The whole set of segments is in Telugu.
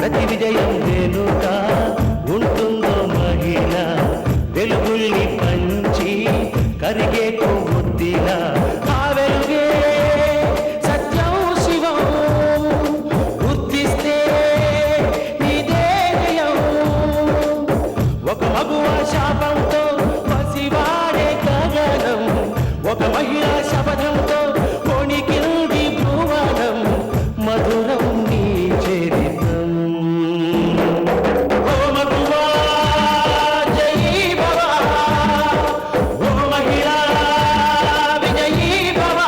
ప్రతి విజయం వెనుక ఉంటుందో మహిళ వెలుగుల్ని పంచి కరిగే కొవ్వొత్తిలా ఆ వెలుగే సత్యం శివం గుర్తిస్తే నీదే జయం ఒక మగువ శాపంతో పసివాడే గగనం ఒక మహిళా శపథంతో కొణికింది భువనం మధురం నీ చరిత్రం ఓ మగువా జయీ భవ ఓ మహిళా విజయీ భవ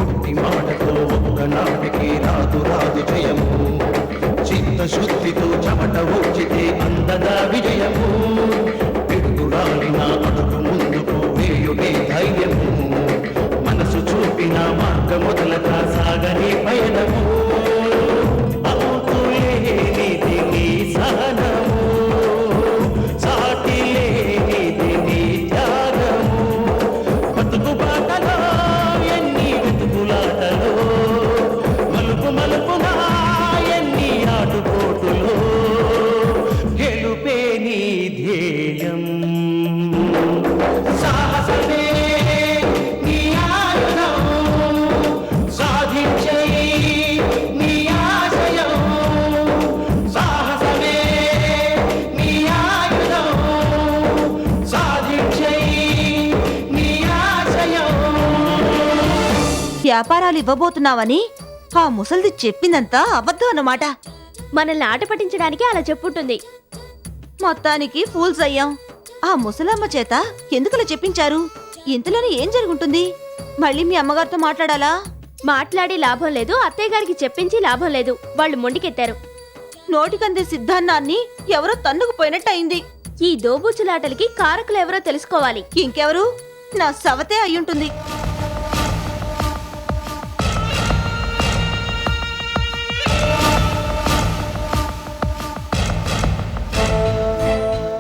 ఒట్టి మాటతో ఒక్కనాటికి రాదు రాదు జయము చిత్తశుద్ధితో చెమట ఊచితే అందదా విజయము పిడుగురాలిన అడుగు ముందుకు వేయుడే ధైర్యము మనసు చూపిన మార్గ మొదలక సాగని పయనము అవుతులేనిది నీ సహనము సాటి లేనిది నీ త్యాగము బతుకు బాటలో ఎన్ని వెతుకులాటలో మలుపు మలుపున ఎన్ని ఆటుపోటులో గెలుపే నీ ధ్యేయం సాహసమే నీ ఆయుధం సాధించే నీ ఆశయం సాహసమే నీ ఆయుధం సాధించే నీ ఆశయం వ్యాపారాలు ఇవ్వబోతున్నావని ఆ ముసల్ది చెప్పిందంతా అబద్ధం అన్నమాట. మనల్ని ఆట పట్టించడానికి అలా చెప్పుంటుంది. మొత్తానికి ఫూల్స్ అయ్యాం. ఆ ముసలమ్మ చేత ఎందుకలా చెప్పించారు? ఇంతలోనే ఏం జరుగుంటుంది? మళ్ళీ మీ అమ్మగారితో మాట్లాడాలా? మాట్లాడి లాభం లేదు, అత్తయ్య గారికి చెప్పించి లాభం లేదు. వాళ్ళు మొండికెత్తారు. నోటికందే సిద్ధాన్నాన్ని ఎవరో తన్నుకుపోయినట్టయింది. ఈ దోబూచులాటలకి కారకులు ఎవరో తెలుసుకోవాలి. ఇంకెవరు? నా సవతే అయ్యుంటుంది.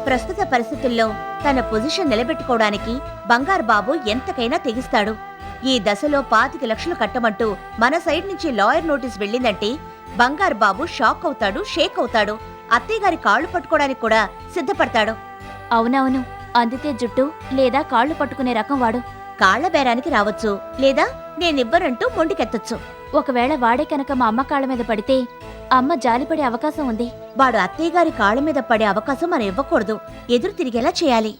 ప్రస్తుత పరిస్థితుల్లో తన పొజిషన్ నిలబెట్టుకోవడానికి బంగారు బాబు ఎంతకైనా తెగిస్తాడు. ఈ దశలో 25 లక్షలు కట్టమంటూ మన సైడ్ నుంచి లాయర్ నోటీస్ వెళ్ళిందంటే బంగారు బాబు షాక్ అవుతాడు, షేక్ అవుతాడు. అత్తయ్య గారి కాళ్లు పట్టుకోవడానికి కూడా సిద్ధపడతాడు. అవునవును, అందితే జుట్టు లేదా కాళ్లు పట్టుకునే రకం వాడు. కాళ్ల బేరానికి రావచ్చు, లేదా నేనివ్వనంటూ మొండికెత్తొచ్చు. ఒకవేళ వాడే కనుక మా అమ్మ కాళ్ళ మీద పడితే అమ్మ జాలిపడే అవకాశం ఉంది. వాడు అత్తయ్య గారి కాళ్ల మీద పడే అవకాశం మనం ఇవ్వకూడదు. ఎదురు తిరిగేలా చేయాలి.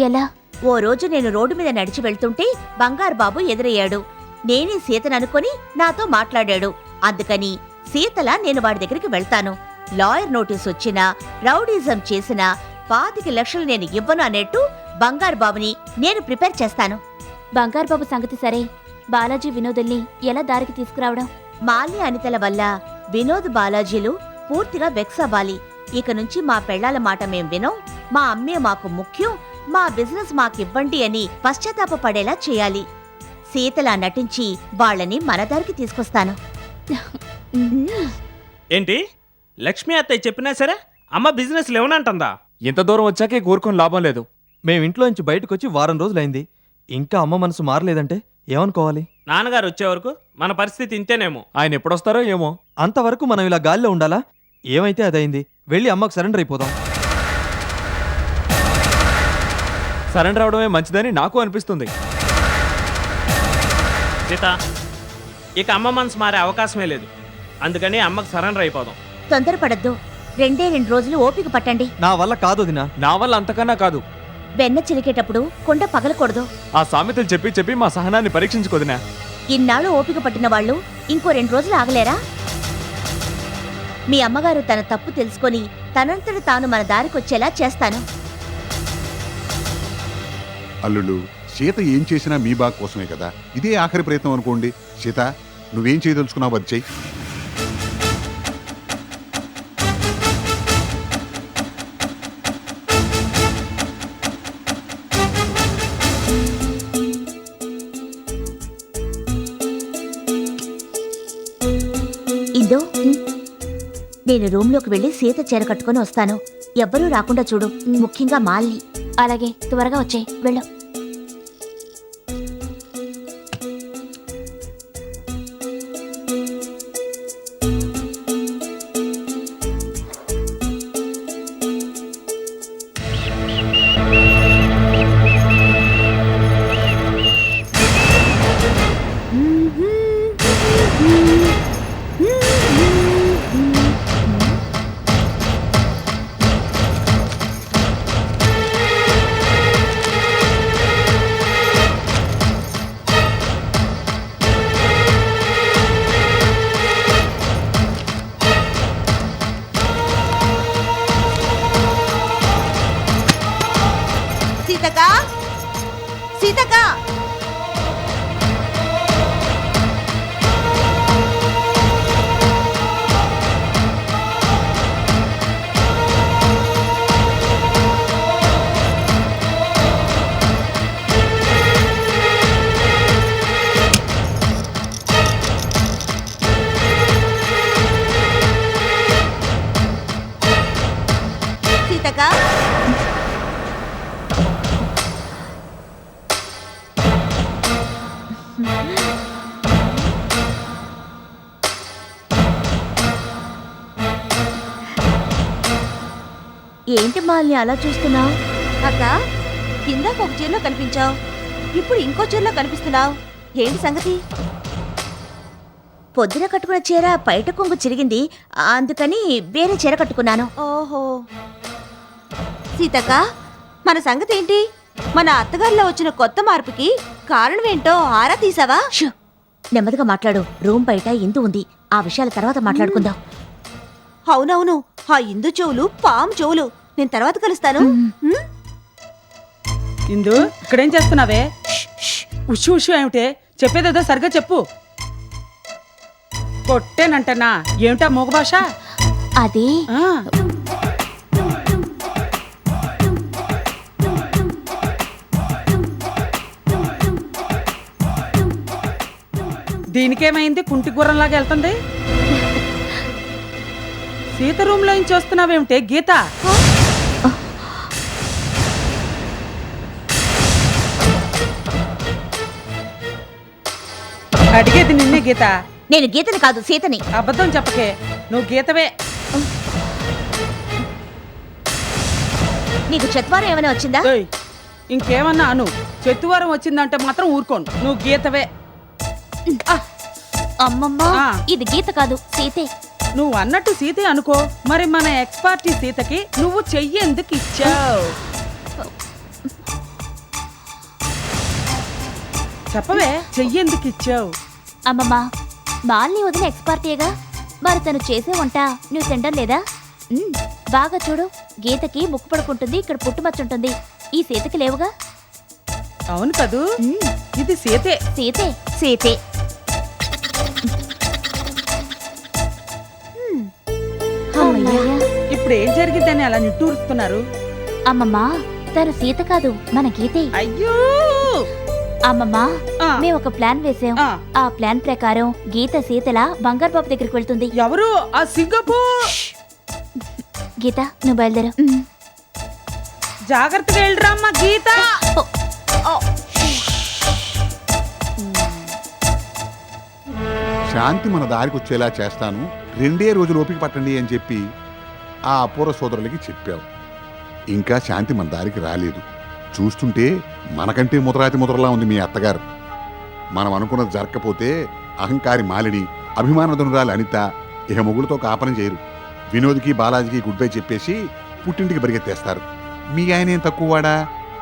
ఎలా? ఓ రోజు నేను రోడ్డు మీద నడిచి వెళ్తుంటే బంగారు బాబు ఎదురయ్యాడు. నేనే సీతననుకొని నాతో మాట్లాడాడు. అందుకని సీతలా నేను వాడి దగ్గరికి వెళ్తాను. లాయర్ నోటీస్ వచ్చినా, రౌడీజం చేసినా 25 లక్షలు నేను ఇవ్వను అన్నట్టు బంగారు బాబుని నేను ప్రిపేర్ చేస్తాను. బంగారు బాబు సంగతి సరే, బాలాజీ వినోదుల్ని ఎలా దారికి తీసుకురావడం? మాల్య అనితల వల్ల వినోద్ బాలాజీలు పూర్తిగా వెక్స్ అవ్వాలి. ఇక నుంచి మా పెళ్లాల మాట మేం వినం, మా అమ్మే మాకు ముఖ్యం, మా బిజినెస్ మాకివ్వండి అని పశ్చాత్తాపపడేలా చేయాలి. సీతలా నటించి వాళ్ళని మన దారికి తీసుకొస్తాను. ఏంటి లక్ష్మి అత్తయ్య చెప్పినా సరే అమ్మ బిజినెస్ లేవనంటుందా? ఇంత దూరం వచ్చాకే కోరుకొని లాభం లేదు. మేమింట్లో నుంచి బయటకొచ్చి వారం రోజులైంది. ఇంకా అమ్మ మనసు మారలేదంటే ఏమనుకోవాలి? నాన్నగారు వచ్చే వరకు మన పరిస్థితి ఇంతేనేమో. ఆయన ఎప్పుడొస్తారో ఏమో. అంతవరకు మనం ఇలా గాల్లో ఉండాలా? ఏమైతే అదైంది. వెళ్ళి అమ్మకు సరెండర్ అయిపోదాం. సరెండర్ అవడమే మంచిదని నాకు అనిపిస్తుంది. సీత, ఇక అమ్మ మనసు మారే అవకాశమే లేదు. అందుకని అమ్మకు సరెండర్ అయిపోదాం. తొందరపడద్దు. 2 రోజులు ఓపిక పట్టండి. నా వల్ల కాదు దినా, నా వల్ల అంతకన్నా కాదు. వెన్న చిలికేటప్పుడు కుండ పగలకూడదు. ఆ సామెతలు చెప్పి చెప్పి మా సహనాన్ని పరీక్షించుకోదినా. ఇన్నాళ్ళు ఓపిక పట్టిన వాళ్ళు ఇంకో 2 రోజులు ఆగలేరా? మీ అమ్మగారు తన తప్పు తెలుసుకొని తనంతట తాను మన దారికొచ్చేలా చేస్తాను. అల్లుళ్ళు, సీత ఏం చేసినా మీ బాగా కోసమే కదా. ఇదే ఆఖరి ప్రయత్నం అనుకోండి. సీత, నువ్వేం చేయదలుచుకున్నావు అది చెయ్యి. నేను రూమ్లోకి వెళ్ళి సీత చీర కట్టుకొని వస్తాను. ఎవ్వరూ రాకుండా చూడు, ముఖ్యంగా మాల్ని. అలాగే, త్వరగా వచ్చే వెళ్ళు. సీతకా, సీతకా, సీతకా. ఏంటి మాల్ని అలా చూస్తున్నావు? అక్క, కిందాక ఒక చీరలో కనిపించావు, ఇప్పుడు ఇంకో చీరలో కనిపిస్తున్నావు. ఏంటి సంగతి? పొద్దున కట్టుకున్న చీర బయట కొంగు చిరిగింది, అందుకని వేరే చీర కట్టుకున్నాను. ఓహో. సీతక్క, మన సంగతి ఏంటి? మన అత్తగారిలో వచ్చిన కొత్త మార్పుకి కారణమేంటో ఆరా తీసావా? నెమ్మదిగా మాట్లాడు. రూమ్ బయట ఇందు ఉంది, ఆ విషయాల తర్వాత మాట్లాడుకుందాం. అవునవును, ఆ ఇందు చెవులు పాము చెవులు. నేను తర్వాత కలుస్తాను. ఇందు, ఇక్కడేం చేస్తున్నావే? ఉషు ఉషు ఏమిటే? చెప్పేదేదో సరిగ్గా చెప్పు. కొట్టేనంటనా? ఏమిటా మూగ భాష? అది ఆ, దీనికేమైంది? కుంటి గుర్రంలాగా వెళ్తుంది. సీత రూమ్ లో నుంచి వస్తున్నావేమిటే గీత? అడిగేది నిన్నే గీత. నేను గీతని కాదు, సీతని. అబద్ధం చెప్పకే, నువ్వు గీతవే. నీకు చత్వారం ఏమైనా వచ్చిందా? ఏయ్, ఇంకేమన్నా అను. చెత్తువారం వచ్చిందంటే మాత్రం ఊరుకోను. నువ్వు గీతవే. అమ్మమ్మా, ఆ. ఇది గీత కాదు, సీతే. నువ్వు అన్నట్టు సీతే అనుకో. మరి మన ఎక్స్పార్టీ సీతకి నువ్వు చెయ్యి ఎందుకు ఇచ్చావు? చెప్పవే, చెయ్యి ఎందుకు ఇచ్చావు? అమ్మమ్మా, మాల్ని వదిన ఎక్స్పార్టీగా, మరి తను చేసే వంట నువ్వు తినడం లేదా? బాగా చూడు, గీతకి ముక్కు పడుకుంటుంది, ఇక్కడ పుట్టుమచ్చుంటుంది. ఈ సీతకి లేవుగా? అవును కదూ, ఇది సీతే. సీతే. సీతే. అమ్మయ్య. ఇప్పుడు ఏం జరిగిద్దని అలా నిట్టూరుస్తున్నారు? అమ్మమ్మా, తను సీత కాదు, మన గీతే. అయ్యో! అమ్మమ్మా, ఆ, మేము ఒక ప్లాన్ వేసాం. ఆ. ఆ ప్లాన్ ప్రకారం గీత సీతలా బంగారు బాబు దగ్గరికి వెళ్తుంది. ఎవరు? ఆ సింగపూర్. గీత, నువ్వు బయలుదేరు. జాగ్రత్తగా వెళ్ళరామ్మా గీత. శాంతి మన దారికి వచ్చేలా చేస్తాను, 2 రోజులు ఓపిక పట్టండి అని చెప్పి ఆ అపూర్వ సోదరులకి చెప్పావు. ఇంకా శాంతి మన దారికి రాలేదు. చూస్తుంటే మనకంటే ముదరాతి ముదరలా ఉంది మీ అత్తగారు. మనం అనుకున్నది జరగకపోతే అహంకారి మాలిని, అభిమానధనురాలు అనిత ఇహ మొగులతో కాపరం చేయరు. వినోద్కి బాలాజీకి గుడ్ బై చెప్పేసి పుట్టింటికి పరిగెత్తేస్తారు. మీ ఆయన ఏం తక్కువవాడా?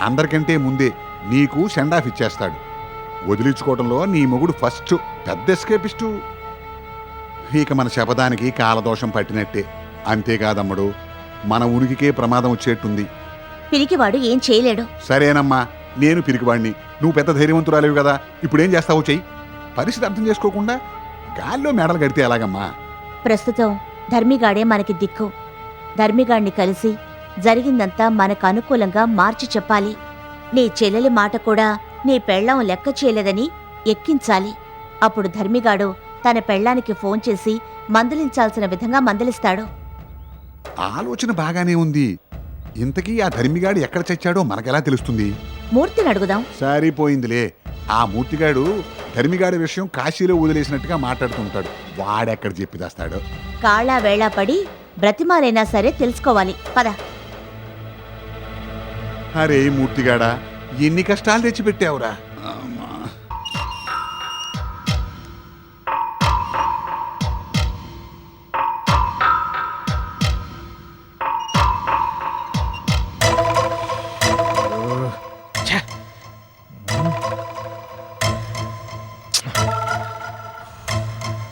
అందరికంటే ముందే నీకు సెండ్ ఆఫ్ ఇచ్చేస్తాడు. వదిలించుకోవడంలో నీ మొగుడు ఫస్ట్ పెద్ద ఎస్కేపిస్టు. ఇక మన శపథానికి కాలదోషం పట్టినట్టే. అంతేకాదమ్మడు, మన ఉనికికే ప్రమాదం వచ్చేట్టుంది. పిరికివాడు ఏం చేయలేడు. సరేనమ్మా, నేను పిరికివాడిని, నువ్వు పెద్ద ధైర్యవంతురాలేవు కదా. ఇప్పుడేం చేస్తావు చెయ్యి. పరిస్థితి అర్థం చేసుకోకుండా గాల్లో మెడలు కడితే ఎలాగమ్మా? ప్రస్తుతం ధర్మిగాడే మనకి దిక్కు. ధర్మిగాడిని కలిసి జరిగిందంతా మనకు అనుకూలంగా మార్చి చెప్పాలి. నీ చెల్లెలి మాట కూడా నీ పెళ్ళం లెక్క చేయలేదని ఎక్కించాలి. అప్పుడు ధర్మిగాడు తన పెళ్ళానికి ఫోన్ చేసి మందలించాల్సిన విధంగా మందలిస్తాడు. ఆలోచన బాగానే ఉంది. ఇంతకీ ఆ ధర్మిగాడు ఎక్కడ చచ్చాడో మనకెలా తెలుస్తుంది? మూర్తిని అడుగుదాం. సరిపోయిందిలే. ఆ మూర్తిగాడు ధర్మిగాడి విషయం కాశీలో వదిలేసినట్టుగా మాట్లాడుతుంటాడు. వాడెక్కడ చెప్పిదేస్తాడు? కాళ్ళా వేళా పడి బ్రతిమాలైనా సరే తెలుసుకోవాలి. పద. అరే మూర్తిగాడా, ఎన్ని కష్టాలు తెచ్చిపెట్టావురా. అమ్మా.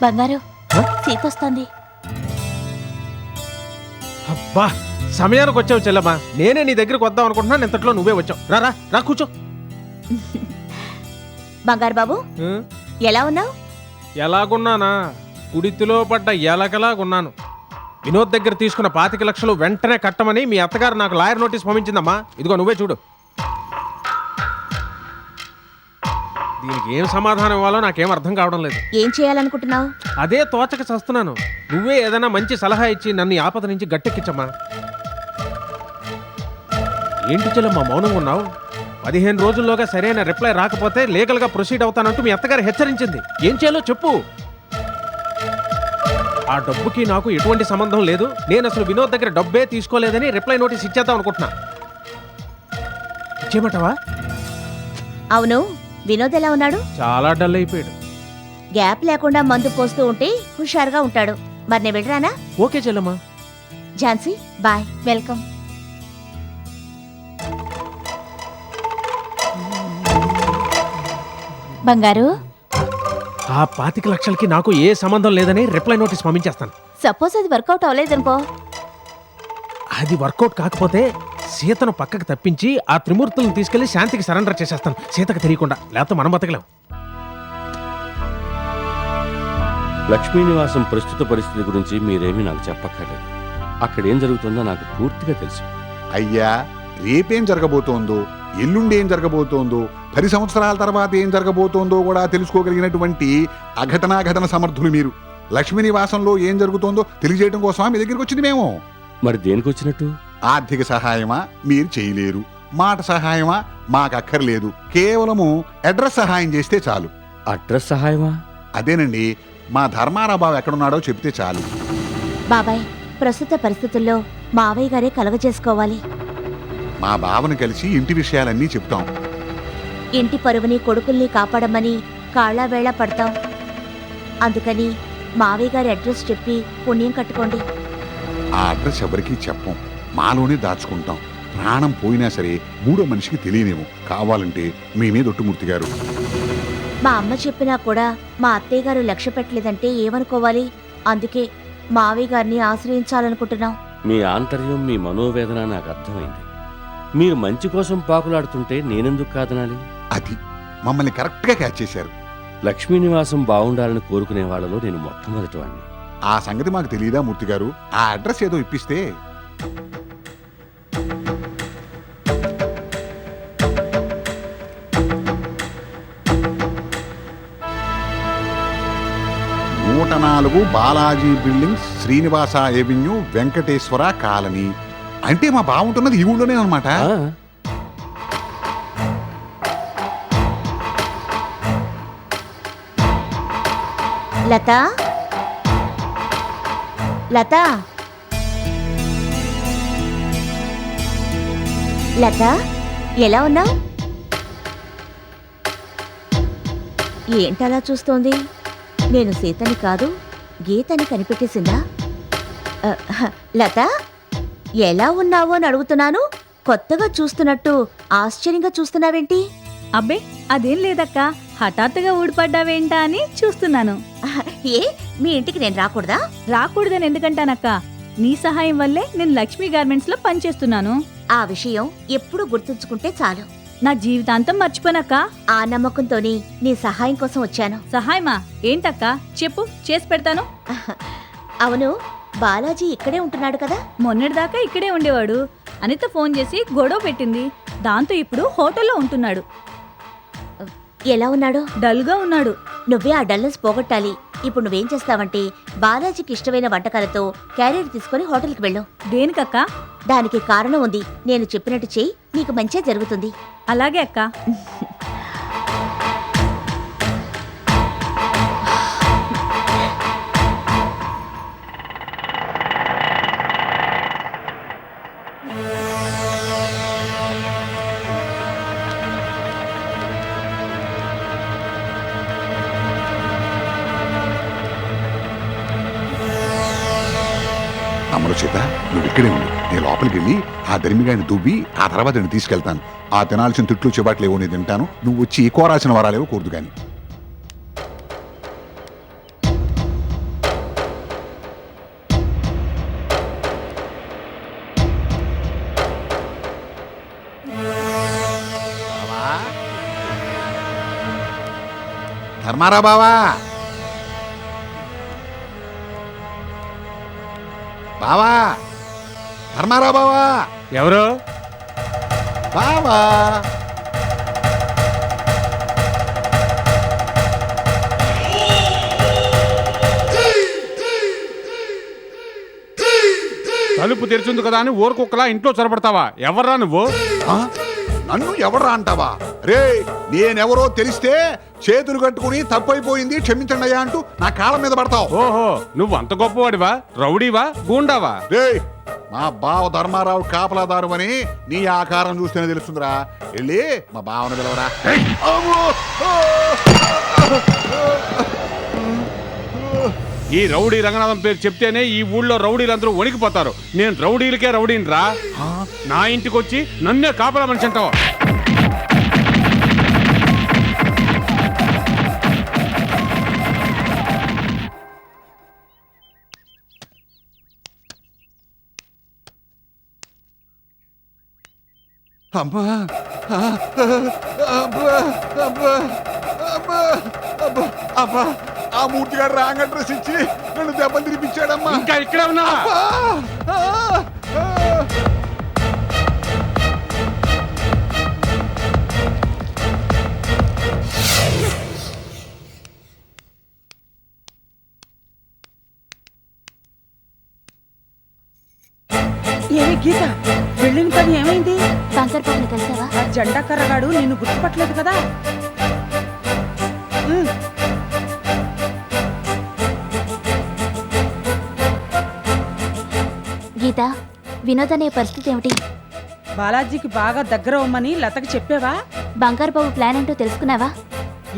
బంగారు సీత వస్తుంది. అబ్బా, సమయానికి వచ్చావు చెల్లమ్మా. నేనే నీ దగ్గరికి వద్దాం అనుకుంటున్నాను, ఇంతట్లో నువ్వే వచ్చావు. రా రా కూర్చో. బంగారు బాబు, ఎలా ఉన్నావు? ఎలాగున్నానా? కుడితిలో పడ్డ ఎలకలాగున్నాను. వినోద్ దగ్గర తీసుకున్న 25 లక్షలు వెంటనే కట్టమని మీ అత్తగారు నాకు లాయర్ నోటీస్ పంపించిందమ్మా. ఇదిగో నువ్వే చూడు. దీనికి ఏం సమాధానం ఇవ్వాలో నాకేం అర్థం కావడం లేదు. ఏం చేయాలనుకుంటున్నావు? అదే తోచక చస్తున్నాను. నువ్వే ఏదైనా మంచి సలహా ఇచ్చి నన్ను ఈ ఆపద నుంచి గట్టెక్కించమ్మా. ఏంటి చెల్లమ్మా మౌనంగా ఉన్నావు? 15 రోజుల్లోగా సరైన రిప్లై రాకపోతే లీగల్గా ప్రొసీడ్ అవుతానంటూ మీ అత్తగారు హెచ్చరించింది. ఏం చేయాలో చెప్పు. ఆ డబ్బుకి నాకు ఎటువంటి సంబంధం లేదు. నేను అసలు వినోద్ దగ్గర డబ్బే తీసుకోలేదని రిప్లై నోటీస్ ఇచ్చేద్దాం అనుకుంటున్నా. ఇచ్చేయమంటావా? అవును, వినోద్ ఎలా ఉన్నాడు? చాలా డల్ అయిపోయాడు. గ్యాప్ లేకుండా మందు పోస్తూ ఉంటే హుషారుగా ఉంటాడు. మరి నేను వెళ్ళరానా? ఓకే చెల్లమ్మా. ఝాన్సీ బాయ్. వెల్కమ్. బంగారు, ఆ 25 లక్షలకి నాకు ఏ సంబంధం లేదని రిప్లై నోటీస్ పంపించేస్తాను. సపోజ్ అది వర్కౌట్ అవ్వలేదనుకో. అది వర్కౌట్ కాకపోతే సీతను పక్కకు తప్పించి ఆ త్రిమూర్తులను తీసుకెళ్లి శాంతికి సరెండర్ చేసేస్తాను, సీతకు తెలియకుండా. లేకపోతే మనం బతకలేం. లక్ష్మీనివాసం ప్రస్తుత పరిస్థితి గురించి మీరేమీ నాకు చెప్పక్కర్లేదు. అక్కడేం జరుగుతుందో నాకు పూర్తిగా తెలుసు. అయ్యా, రేపేం జరగబోతోందో, ఎల్లుండి ఏం జరగబోతోందో, 10 సంవత్సరాల తర్వాత ఏం జరగబోతోందో కూడా తెలుసుకోగలిగినటువంటి అఘటనాఘటన సమర్థులు మీరు. లక్ష్మీ నివాసంలో ఏం జరుగుతోందో తెలియజేయడం కోసమా మీ దగ్గరికి వచ్చింది మేము? మరి దేనికి వచ్చినట్టు? ఆర్థిక సహాయమా? మీరు చేయలేరు. మాట సహాయమా? మాకు అక్కర్లేదు. కేవలము అడ్రస్ సహాయం చేస్తే చాలు. అడ్రస్ సహాయమా? అదేనండి, మా ధర్మారాబాబు ఎక్కడున్నాడో చెప్తే చాలు. బాబాయ్, ప్రస్తుత పరిస్థితుల్లో మావయ్య గారే కలగజేసుకోవాలి. మా బావను కలిసి ఇంటి విషయాలన్నీ చెప్తాం. ఇంటి పరువుని కొడుకుల్ని కాపాడమని కాళ్ళావేళ పడతాం. అందుకని మావయ్య గారి అడ్రస్ చెప్పి పుణ్యం కట్టుకోండి. ఆ అడ్రస్ ఎవరికీ చెప్పం, మాలోనే దాచుకుంటాం. ప్రాణం పోయినా సరే మూడో మనిషికి తెలియనేమో. కావాలంటే మేమే దొట్టుమూర్తి గారు. మా అమ్మ చెప్పినా కూడా మా అత్తయ్య గారు లక్ష్య పెట్టలేదంటే ఏమనుకోవాలి? అందుకే మావయ్య గారిని ఆశ్రయించాలనుకుంటున్నాం. మీ ఆంతర్యం, మీ మనోవేదన నాకు అర్థమైంది. మీరు మంచి కోసం పాకులాడుతుంటే నేనెందుకు కాదనాలి? అది మమ్మల్ని కరెక్ట్గా క్యాచ్ చేశారు. లక్ష్మీనివాసం బాగుండాలని కోరుకునే వాళ్ళలో నేను మొట్టమొదటి వాడిని. ఆ సంగతి మాకు తెలియదా మూర్తి గారు? ఆ అడ్రస్ ఏదో ఇప్పిస్తే. నూట 4 Balaji buildings, Srinivasa avenue, Venkateswara colony. అంటే మా బాగుంటున్నది ఈ ఊళ్ళోనే అనమాట. ఆ, లత, లత, లత, ఎలా ఉన్నావు? ఏంటలా చూస్తోంది? నేను సీతని కాదు గీతని కనిపెట్టేసిందా? లత, ఎలా ఉన్నావు అని అడుగుతున్నాను. కొత్తగా చూస్తున్నట్టు ఆశ్చర్యంగా చూస్తున్నావేంటి? అబ్బే అదేం లేదక్క, హఠాత్తుగా ఊడిపడ్డావేంటా అని చూస్తున్నాను. ఏ, మీ ఇంటికి నేను రాకూడదా? రాకూడదని ఎందుకంటానక్క, నీ సహాయం వల్లే నేను లక్ష్మీ గార్మెంట్స్ లో పనిచేస్తున్నాను. ఆ విషయం ఎప్పుడూ గుర్తుంచుకుంటే చాలు. నా జీవితాంతం మర్చిపోనక్క. ఆ నమ్మకంతోనే నీ సహాయం కోసం వచ్చాను. సహాయమా? ఏంటక్క చెప్పు, చేసి పెడతాను. అవును, బాలాజీ ఇక్కడే ఉంటున్నాడు కదా? మొన్నటిదాకా ఇక్కడే ఉండేవాడు. అనిత ఫోన్ చేసి గొడవ పెట్టింది. దాంతో ఇప్పుడు హోటల్లో ఉంటున్నాడు. ఎలా ఉన్నాడు? డల్ గా ఉన్నాడు. నువ్వే ఆ డల్నెస్ పోగొట్టాలి. ఇప్పుడు నువ్వేం చేస్తావంటే బాలాజీకి ఇష్టమైన వంటకాలతో క్యారియర్ తీసుకొని హోటల్కి వెళ్ళు. దేనికక్క? దానికి కారణం ఉంది. నేను చెప్పినట్టు చెయ్యి, నీకు మంచిగా జరుగుతుంది. అలాగే అక్క. అమ్మలో చేత నువ్వు ఇక్కడే ఉండు. నేను లోపలికి వెళ్ళి ఆ దరిమిగాని దువ్వి ఆ తర్వాత నేను తీసుకెళ్తాను. ఆ తినాల్సిన తిట్లు చెబాట్లేవో నేను తింటాను. నువ్వు వచ్చి కోరాల్సిన వరాలేవో కూడదు కానీ. ధర్మారా బావా, బావా, ధర్మారా బావా, ఎవరు? బావా. తలుపు తెరిచింది కదా అని ఊరుకుక్కలా ఇంట్లో చొరబడతావా? ఎవర్రా నువ్వు? ఆ? నన్ను ఎవరా అంటావా? రే, నేనెవరో తెలిస్తే చేతులు కట్టుకుని తప్పైపోయింది క్షమించండి అయ్యా అంటూ నా కాళ్ళ మీద పడతావు. ఓహో, నువ్వు అంత గొప్పవాడివా? రౌడీవా? గూండావా? రే, మా బావ ధర్మారావు కాపలాదారు అని నీ ఆకారం చూస్తేనే తెలుస్తుందిరా. వెళ్ళి మా బావను పిలవరా. అమ్మో! ఈ రౌడీ రంగనాథం పేరు చెప్తేనే ఈ ఊళ్ళో రౌడీలందరూ వణికిపోతారు. నేను రౌడీలకే రౌడీని రా. నా ఇంటికి వచ్చి నన్నే కాపలా మనిషి అంటావా? అమ్మా! అబ్బా! అబ్బా! అబ్బా! అబ్బా! అబ్బా! ఆ మూర్తిగాడు రాంగ్ అడ్రస్ ఇచ్చి నన్ను దెబ్బలు తినిపించాడమ్మా. ఇంకా ఇక్కడే ఉన్నావా? అబ్బా! ఆ! ఆ! ఏమి గీత, వెళ్ళిన పని ఏమైంది? బంగారు బాబుని కలిసావా? ఆ జెండా కర్రగాడు నిన్ను గుర్తుపట్టలేదు కదా? ఉమ్. గీత, వినోద్ అనే పరిస్థితి ఏమిటి? బాలాజీకి బాగా దగ్గర అవ్వమని లతకి చెప్పావా? బంగారు బాబు ప్లాన్ ఏంటో తెలుసుకున్నావా?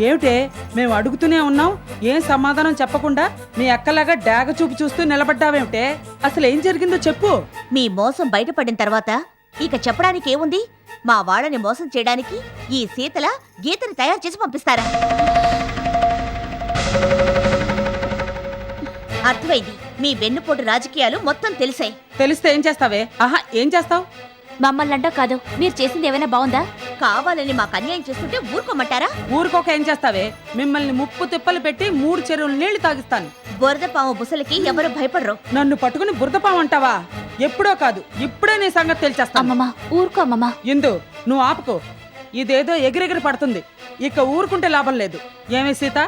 ఏమిటే, మేము అడుగుతూనే ఉన్నాం, ఏం సమాధానం చెప్పకుండా మీ అక్కలాగా డాగ చూపు చూస్తూ నిలబడ్డావేమిటే? అసలు ఏం జరిగిందో చెప్పు. మీ మోసం బయటపడిన తర్వాత ఇక చెప్పడానికి ఏముంది? మా వాళ్ళని మోసం చేయడానికి ఈ సీతల గీతని తయారు చేసి పంపిస్తారా? అర్థమైంది. మీ వెన్నుపోటు రాజకీయాలు మొత్తం తెలిసాయి. తెలిస్తే ఏం చేస్తావే? ఆహా, ఏం చేస్తావు? మమ్మల్ని అంటో కాదు, మీరు చేసింది ఏమైనా బాగుందా? కావాలని మాకు అన్యాయం చేస్తుంటే ఊరుకోమంటారా? ఊరుకోక ఏం చేస్తావే? మిమ్మల్ని ముప్పు తిప్పలు పెట్టి 3 చెరువులు నీళ్లు తాగిస్తాను. బురద పాము బుసలకి ఎవరు భయపడరు. నన్ను పట్టుకుని బురదపామంటావా? ఎప్పుడో కాదు, ఇప్పుడే నీ సంగతి తెలిచేస్తాను. అమ్మమ్మ, ఊరుకో అమ్మమ్మ. ఇందు, నువ్వు ఆపుకో. ఇదేదో ఎగిరెగిరి పడుతుంది. ఇక ఊరుకుంటే లాభం లేదు. ఏమే సీత,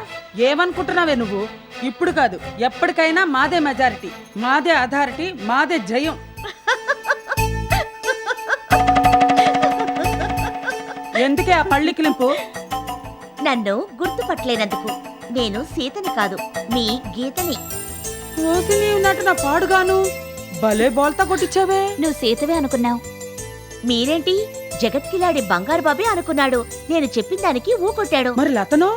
ఏమనుకుంటున్నావే నువ్వు? ఇప్పుడు కాదు, ఎప్పటికైనా మాదే మెజారిటీ, మాదే అథారిటీ, మాదే జయం. ఎందుకే ఆ పళ్ళికిలింపు? నన్ను గుర్తుపట్టలేనందుకు. నేను సీతని కాదు, మీ గీతని. ఓసి నీవు నటు నా పాడుగాను భలే బోల్తా కొట్టించావే. నువ్వు సీతవే అనుకున్నావు. మీరేంటి జగత్కిలాడి బంగారు బాబే అనుకున్నాడు. నేను చెప్పిన దానికి ఊకొట్టాడు. మరి లతను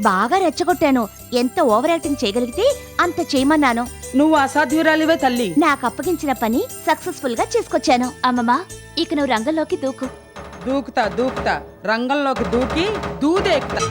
బాగా రెచ్చగొట్టాను. ఎంత ఓవర్ యాక్టింగ్ చేయగలిగితే అంత చేయమన్నాను. నువ్వు అసాధ్యురాలివే తల్లి. నాకు అప్పగించిన పని సక్సెస్ఫుల్ గా చేసుకొచ్చాను. అమ్మమ్మ, ఇక నువ్వు రంగంలోకి దూకు. దూకుతా రంగంలోకి దూకి దూదే ఎక్కుతా.